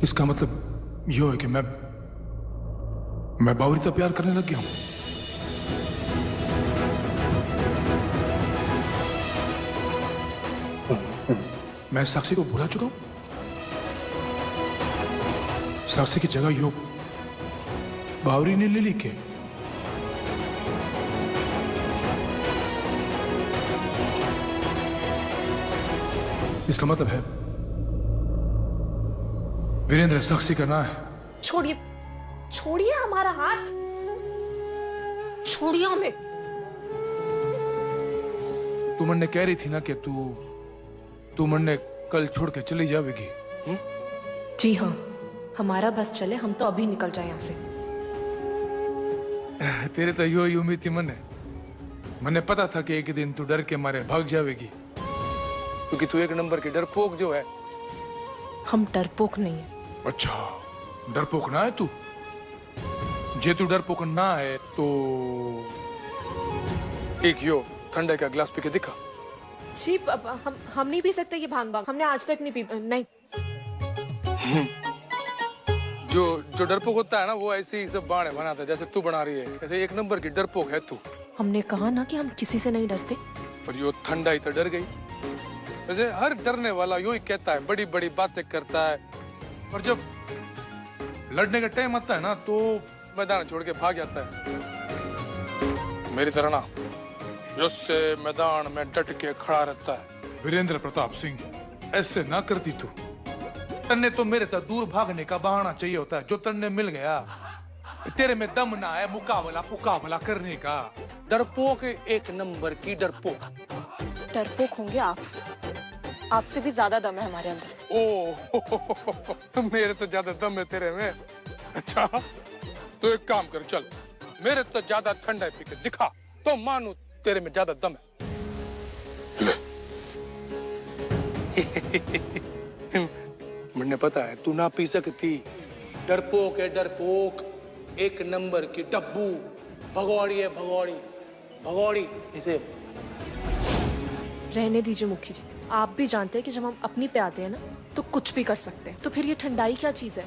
इसका मतलब यो है कि मैं बावरी से प्यार करने लग गया हूं। मैं साक्षी को भुला चुका हूं। साक्षी की जगह यो बावरी ने ले ली के? इसका मतलब है वीरेंद्र साक्षी का ना है। छोड़िए, छोड़िए हमारा हाथ, छोड़िए हमें। तू मन ने कह रही थी ना कि तू मन ने कल छोड़ के चली जाएगी। जी हाँ, हमारा बस चले, हम तो अभी निकल जाए यहाँ से। तेरे तो यो ही उम्मीद थी मन्ने पता था कि एक दिन तू डर के मारे भाग जाएगी, क्योंकि तू एक नंबर की डरपोक जो है। हम डरपोक नहीं है। अच्छा, डरपोक ना है तू? जे तू डरपोक ना है तो एक यो ठंडे का गिलास पी के दिखा। जी हम नहीं पी सकते ये भांग भांग, हमने आज तक नहीं पी। नहीं। जो डरपोक होता है ना वो ऐसे ही सब बहाने बनाता है, जैसे तू बना रही है। ऐसे एक नंबर की डरपोक है तू। हमने कहा ना कि हम किसी से नहीं डरते। पर यो ठंडा ही तो डर गई। वैसे हर डरने वाला यो ही कहता है, बड़ी बड़ी बातें करता है, और जब लड़ने का टाइम आता है ना तो मैदान छोड़ के भाग जाता है। मेरी तरह ना से मैदान में डट के खड़ा रहता है। वीरेंद्र प्रताप सिंह, ऐसे ना करती तू। तन्ने तो मेरे तक दूर भागने का बहाना चाहिए होता है, जो तन्ने मिल गया। तेरे में दम ना है मुकाबला करने का। डरपोक, एक नंबर की डरपोक। डरपोक होंगे आप, आपसे भी ज्यादा दम है हमारे अंदर। ओ मेरे तो ज्यादा दम है तेरे में। अच्छा तो एक काम कर, चल मेरे तो ज्यादा ठंडा पी के दिखा तो मानू तेरे में ज्यादा दम है। मुझे पता है तू ना पी सकती। डरपोक है डरपोक, एक नंबर की डब्बू। भगौड़ी है भगौड़ी इसे। रहने दीजिए मुखी जी, आप भी जानते हैं कि जब हम अपनी पे आते हैं ना तो कुछ भी कर सकते हैं। तो फिर ये ठंडाई क्या चीज है?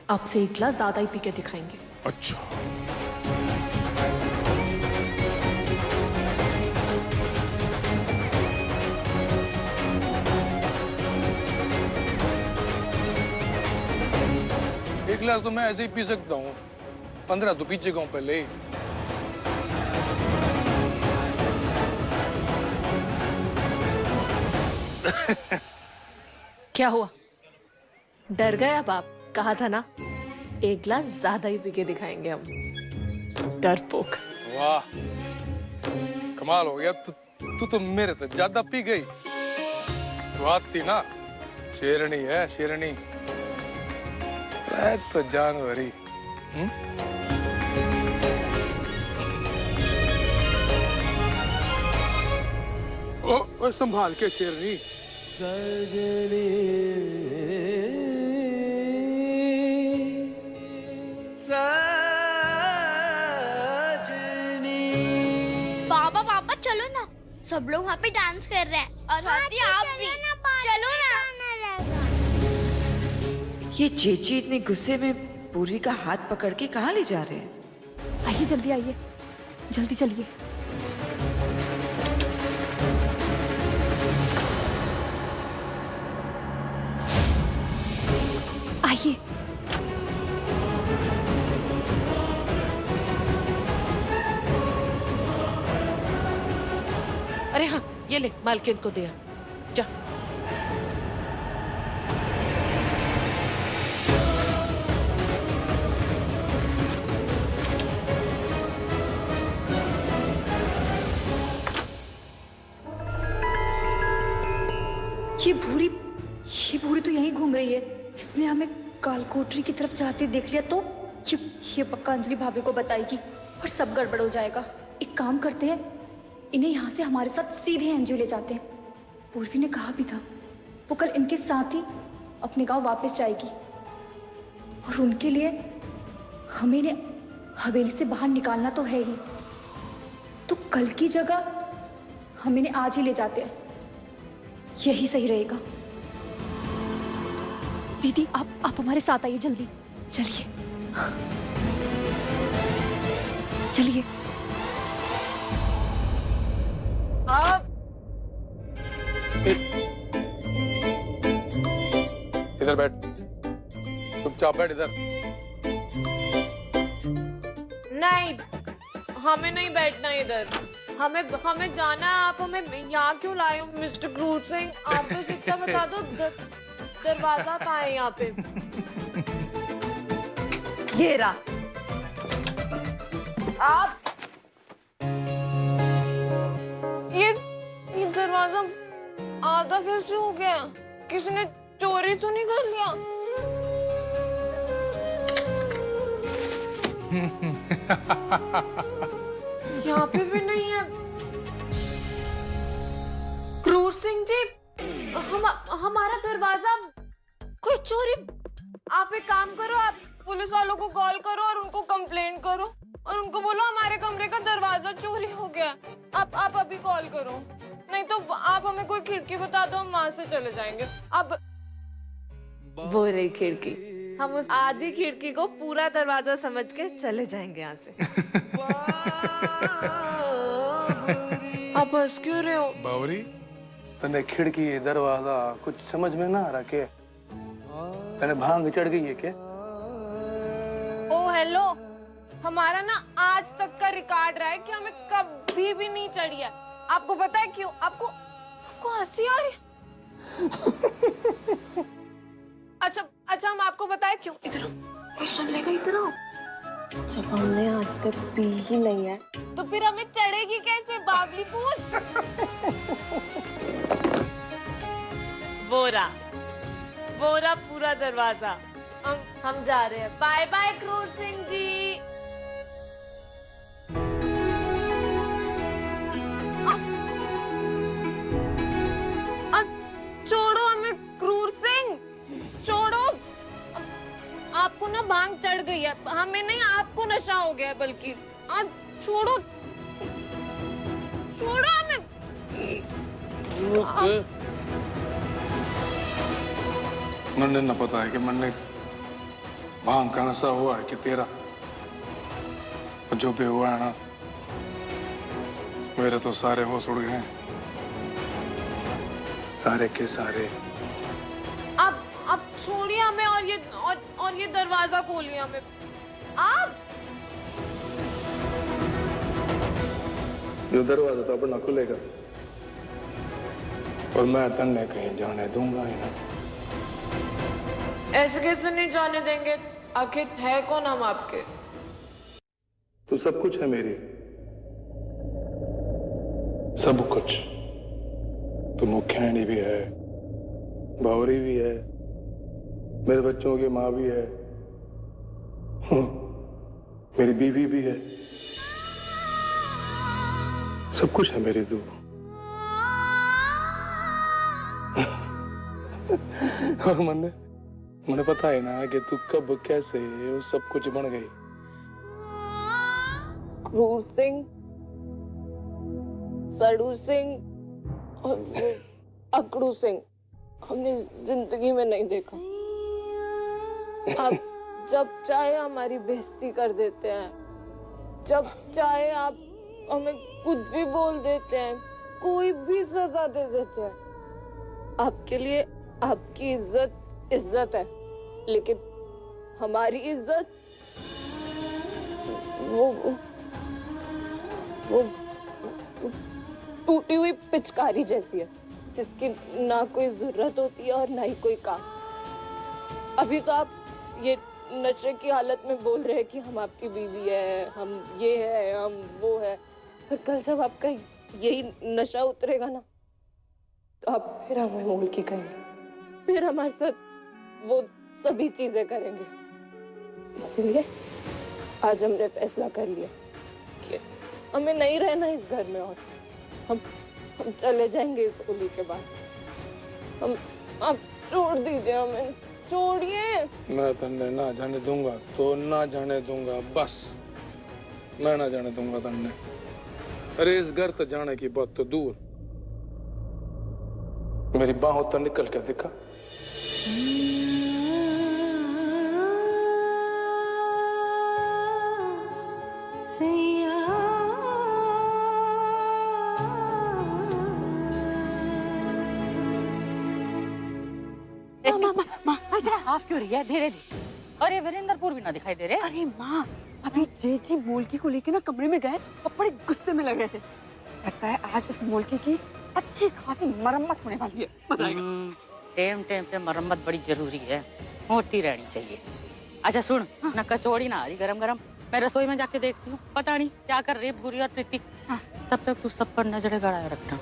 आपसे एक गिलास ज्यादा ही पी के दिखाएंगे। अच्छा एक गिलास तो मैं ऐसे ही पी सकता हूँ, 15 तो पी चुका हूँ पहले ही। क्या हुआ, डर गए अब आप? कहा था ना एक गिलास ज्यादा ही पी के दिखाएंगे हम। डरपोक। वाह कमाल हो गया। तू तो मेरे से ज्यादा पी गई। तू आती ना, शेरनी है शेरनी। तो जानवरी। ओ संभाल के शेरनी। सजनी पापा चलो ना, सब लोग वहाँ पे डांस कर रहे हैं और हाथी आप भी चलो ना। ये चेची इतने गुस्से में पूर्वी का हाथ पकड़ के कहाँ ले जा रहे हैं? आइए जल्दी आइए, जल्दी चलिए। आइए। अरे हाँ, ये ले, मालकिन को दिया। जा। ये भूरी तो यहीं घूम रही है। इसने हमें कालकोटरी की तरफ जाते देख लिया तो ये पक्का अंजलि भाभी को बताएगी और सब गड़बड़ हो जाएगा। एक काम करते हैं, इन्हें यहाँ से हमारे साथ सीधे एनजीओ ले जाते हैं। पूर्वी ने कहा भी था वो कल इनके साथ ही अपने गांव वापस जाएगी और उनके लिए हमें इन्हें हवेली से बाहर निकालना तो है ही, तो कल की जगह हम इन्हें आज ही ले जाते हैं। यही सही रहेगा। दीदी आप हमारे साथ आइए जल्दी। चलिए चलिए। अब इधर बैठ, चुपचाप बैठ इधर। नहीं, हमें नहीं बैठना इधर। हमें जाना है। आप हमें यहाँ क्यों लाए हो मिस्टर क्रूज सिंह? आप बस इतना बता दो दरवाजा कहाँ है यहाँ पे? ये रहा। आप ये दरवाजा आधा कैसे हो गया? किसी ने चोरी तो नहीं कर लिया? यहाँ पे भी नहीं है। क्रूर सिंह जी, हमारा दरवाजा कोई चोरी। आप एक काम करो, आप पुलिस वालों को कॉल करो और उनको कंप्लेंट करो और उनको बोलो हमारे कमरे का दरवाजा चोरी हो गया। आप अभी कॉल करो, नहीं तो आप हमें कोई खिड़की बता दो, हम वहां से चले जाएंगे। अब वो रही खिड़की, हम उस आधी खिड़की को पूरा दरवाजा समझ के चले जाएंगे यहाँ से। आप हंस क्यों रहे हो? बावरी, तने खिड़की दरवाजा कुछ समझ में ना आ रहा के? तने भांग चढ़ गई है के? ओ हेलो, हमारा ना आज तक का रिकॉर्ड रहा है कि हमें कभी भी नहीं चढ़ी है। आपको पता है क्यों? आपको हंसी आ रही है? अच्छा हम आपको बताएं क्यों? इधर आओ, सुन लेगा, इधर आओ। जब हमने आज तक पी ही नहीं है तो फिर हमें चढ़ेगी कैसे? बावली पूछ। बोरा पूरा दरवाजा। हम जा रहे हैं। बाय बाय क्रूर सिंह जी। छोड़ो हमें क्रूर सिंह, छोड़ो। आपको ना भांग चढ़ गई है, हमें नहीं, आपको नशा हो गया है बल्कि। छोड़ो हमें। मन्ने न पता है कि मन्ने भांग का नशा हुआ है कि तेरा, और जो भी हुआ है ना, मेरे तो सारे होश उड़ गए हैं, सारे के सारे। अब छोड़िए हमें और ये दरवाजा खोलिए हमें। आप ये दरवाजा तो अपना खुलेगा और मैं तन्ने कहीं जाने दूंगा ही ना। ऐसे कैसे नहीं जाने देंगे? आखिर है कौन हम आपके? तो सब कुछ है मेरी, सब कुछ। तो मुखैनी भी है, बावरी भी है, मेरे बच्चों की माँ भी है, मेरी बीवी भी है, सब कुछ है मेरी तू। और मैंने पता है ना कि तू कब कैसे वो सब कुछ बन गई। क्रूर सिंह, सड़ू सिंह और वो अकड़ू सिंह हमने जिंदगी में नहीं देखा। आप जब चाहे हमारी बेइज्जती कर देते हैं, जब चाहे आप हमें कुछ भी बोल देते हैं, कोई भी सजा दे देते हैं। आपके लिए आपकी इज्जत है, लेकिन हमारी इज्जत वो टूटी हुई पिचकारी जैसी है, जिसकी ना कोई जरूरत होती है और ना ही कोई काम। अभी तो आप ये नशे की हालत में बोल रहे हैं कि हम आपकी बीवी है, हम ये है, हम वो है, पर कल जब आपका यही नशा उतरेगा ना, तो आप फिर हमें मोल की कहेंगे, फिर हमारे साथ वो सभी चीजें करेंगे। इसलिए आज हमने फैसला कर लिया कि हमें नहीं रहना इस घर में, और हम चले जाएंगे इस होली के बाद। आप छोड़ दीजिए हमें, छोड़िए। मैं तन्ने ना जाने दूंगा तो ना जाने दूंगा, बस मैं ना जाने दूंगा तन्ने। अरे इस घर तक जाने की बात तो दूर, मेरी बाहों तक निकल के दिखा। माँ इतना हाफ क्यों रही है? धीरे धीरे। अरे वीरेंद्रपुर भी ना दिखाई दे रहे। अरे माँ, अभी जेठी मोलकी को लेके ना कमरे में गए और बड़े गुस्से में लग रहे थे। लगता है आज उस मोलकी की अच्छी खासी मरम्मत होने वाली है। मजा आएगा। टाइम टाइम पे मरम्मत बड़ी जरूरी है, होती रहनी चाहिए। अच्छा सुन, ना कचौड़ी ना आ रही गरम गरम, मैं रसोई में जाके देखती हूँ, पता नहीं क्या कर रही है भूरी और प्रीति। तब तक तू सब पर नजरें गड़ाए रखना।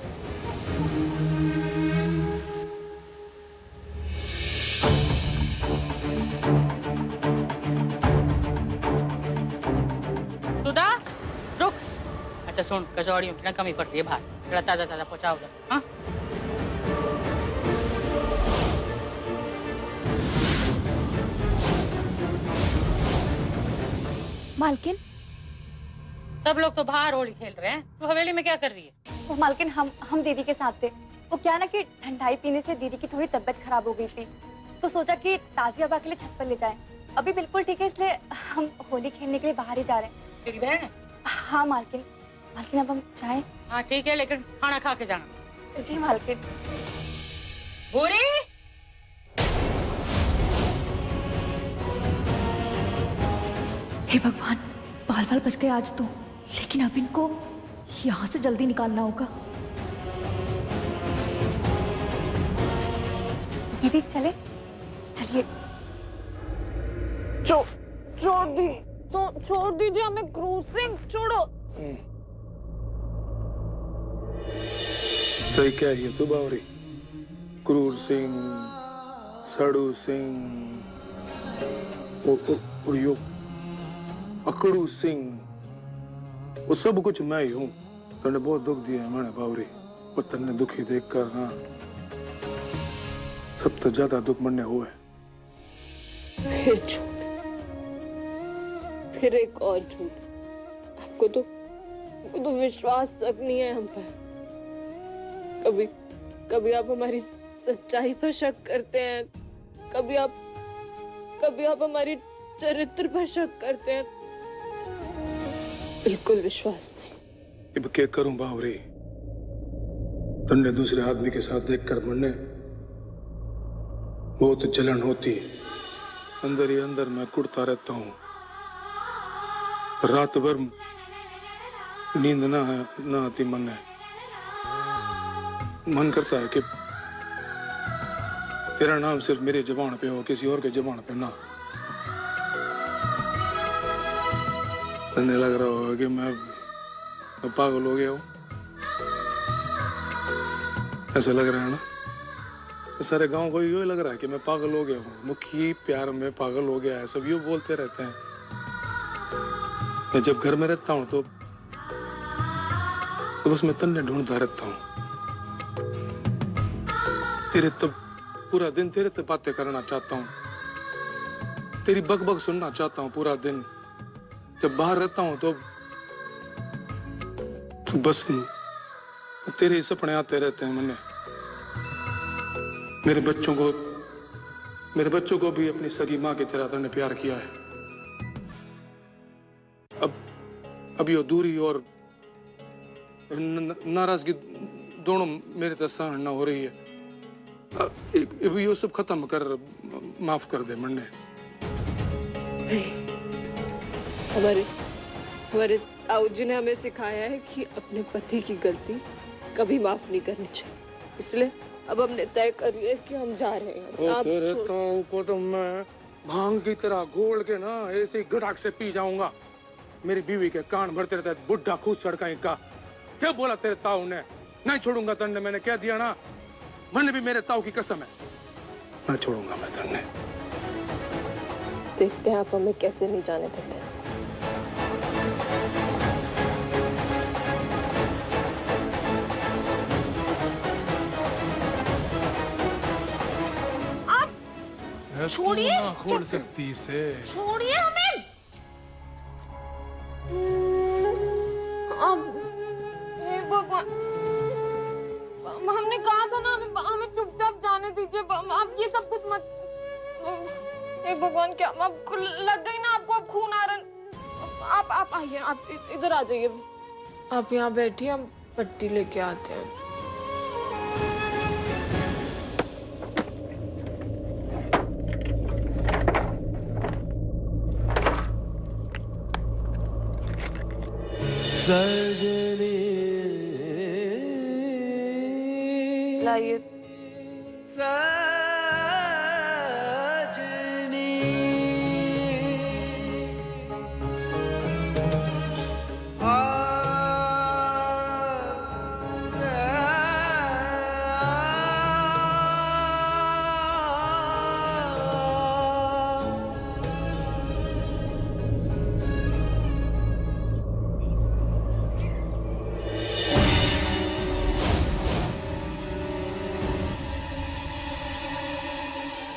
सुधा रुक। अच्छा सुन, कचौड़ियों की ना कमी पड़ रही है बाहर, थोड़ा ताजा ताजा पहुंचाओ उधर। हाँ मालकिन, सब लोग तो बाहर होली खेल रहे हैं, तू हवेली में क्या कर रही है? वो मालकिन हम दीदी के साथ थे। वो क्या ना कि ठंडाई पीने से दीदी की थोड़ी तबीयत खराब हो गई थी, तो सोचा कि ताजी हवा के लिए छत पर ले जाएं। अभी बिल्कुल ठीक है, इसलिए हम होली खेलने के लिए बाहर ही जा रहे हैं। तेरी बहन है? हाँ मालकिन। मालकिन अब हम जाएं? हाँ ठीक है, लेकिन खाना खा के जाना। जी मालकिन। भूरी हे भगवान, बाल बाल बच गए आज तो, लेकिन अब इनको यहाँ से जल्दी निकालना होगा। दीदी चले, चलिए। छोड़ दीजिए हमें, क्रूजिंग छोड़ो। सही कह रही है तू बावरी। क्रूर सिंह, सड़ू सिंह और यो अकड़ू सिंह, वो सब कुछ मैं ही हूँ। तूने बहुत दुख दिया है मैंने बावरी, और तन्ने दुखी देख कर ना सब तो ज्यादा दुख मरने हुए। फिर झूठ, फिर एक और झूठ। आपको तो विश्वास तक नहीं है हम पर। कभी आप हमारी सच्चाई पर शक करते हैं, कभी आप हमारी चरित्र पर शक करते हैं। बिल्कुल विश्वास नहीं। अब क्या करूं बावरी, तुमने दूसरे आदमी के साथ देखकर मरने बहुत जलन होती है। अंदर ही अंदर मैं कुड़ता रहता हूँ, रात भर नींद ना आती। मन करता है कि तेरा नाम सिर्फ मेरे जुबान पे हो, किसी और के जुबान पे ना। तन्ने लग रहा होगा कि मैं पागल हो गया हूँ, ऐसा लग रहा है ना? सारे गांव को यूं लग रहा है कि मैं पागल हो गया हूँ, मुखी प्यार में पागल हो गया है, सब यूं बोलते रहते हैं। मैं जब घर में रहता हूँ तो बस मैं तन्ने ढूंढता रहता हूँ। तेरे तो पूरा दिन तेरे से बातें करना चाहता हूँ, तेरी बकबक सुनना चाहता हूँ पूरा दिन। जब बाहर रहता हूँ तो बस तेरे ही सपने आते रहते हैं मने। मेरे बच्चों को भी अपनी सगी माँ की तरह तूने प्यार किया है। अब ये दूरी और नाराजगी दोनों मेरे तक सहन न हो रही है। अब ये सब खत्म कर, माफ कर दे मन्ने। हमारे ताऊ जी ने हमें सिखाया है कि अपने पति की गलती कभी माफ नहीं करनी चाहिए, इसलिए अब हमने तय कर लिया कि हम जा रहे हैं। तेरे ताऊ को तो मैं भांग की तरह घोल के ना ऐसे ही गटाक से पी जाऊंगा। मेरी बीवी के कान भरते रहते हैं, बुढ़ा खुद सड़काई का। क्या बोला तेरे ताऊ ने? नहीं छोड़ूंगा तन्ने, मैंने कह दिया ना। मैंने भी मेरे ताऊ की कसम है, मैं छोड़ूंगा मैं तन्ने। देखते हैं आप हमें कैसे नहीं जाने देते। छोड़िए, खोल सकती से। छोड़िए हमें। हे भगवान, हमने कहा था ना हमें चुपचाप जाने दीजिए। आप ये सब कुछ मत। हे भगवान, क्या आपको लग गई ना? आपको अब खून आ रहा। आप आइए, आप इधर आ जाइए। आप यहाँ बैठिए, हम पट्टी लेके आते हैं। सजनी लाइए सजनी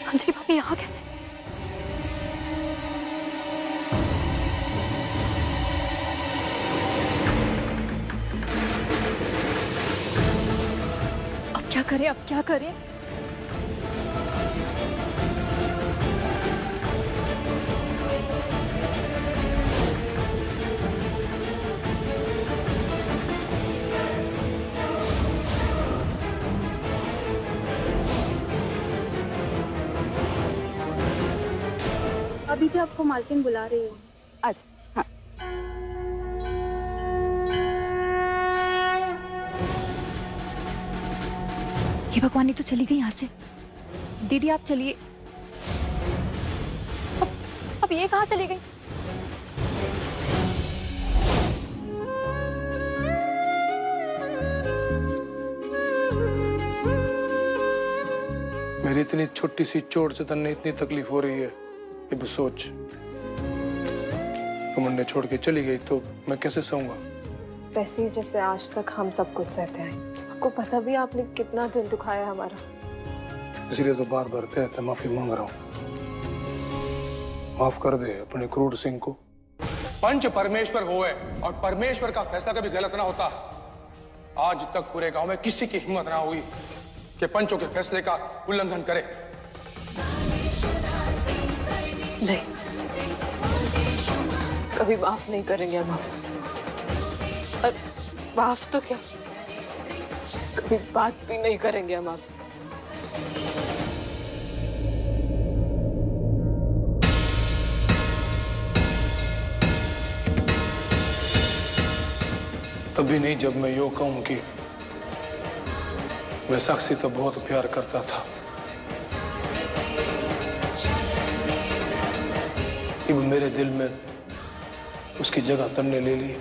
अंजलि भाभी यहाँ कैसे? अब क्या करें, अब क्या करें? अभी जो आपको मालकिन बुला रही है। आज हाँ। हे भगवान, ये तो चली गई यहाँ से। दीदी आप चलिए। अब ये कहाँ चली गई? मेरी इतनी छोटी सी चोट से तन्ने इतनी तकलीफ हो रही है, ये बस सोच। तुम अंडे छोड़ के चली गई तो मैं कैसे सहूंगा? वैसे ही जैसे आज तक हम सब कुछ सहते हैं। आपको पता भी आपने कितना दिल दुखाया हमारा। इसलिए तो बार बार कहते माफी मांग रहा हूँ। माफ कर दे अपने क्रूर सिंह को। पंच परमेश्वर होए और परमेश्वर का फैसला कभी गलत ना होता। आज तक पूरे गांव में किसी की हिम्मत ना हुई कि पंचों के फैसले का उल्लंघन करे। नहीं, कभी माफ नहीं करेंगे हम आपको। और माफ तो क्या, कभी बात भी नहीं करेंगे हम आपसे। तभी नहीं जब मैं यूं कहूं कि मैं साक्षी तो बहुत प्यार करता था। अब मेरे दिल में उसकी जगह तन्ने ले ली।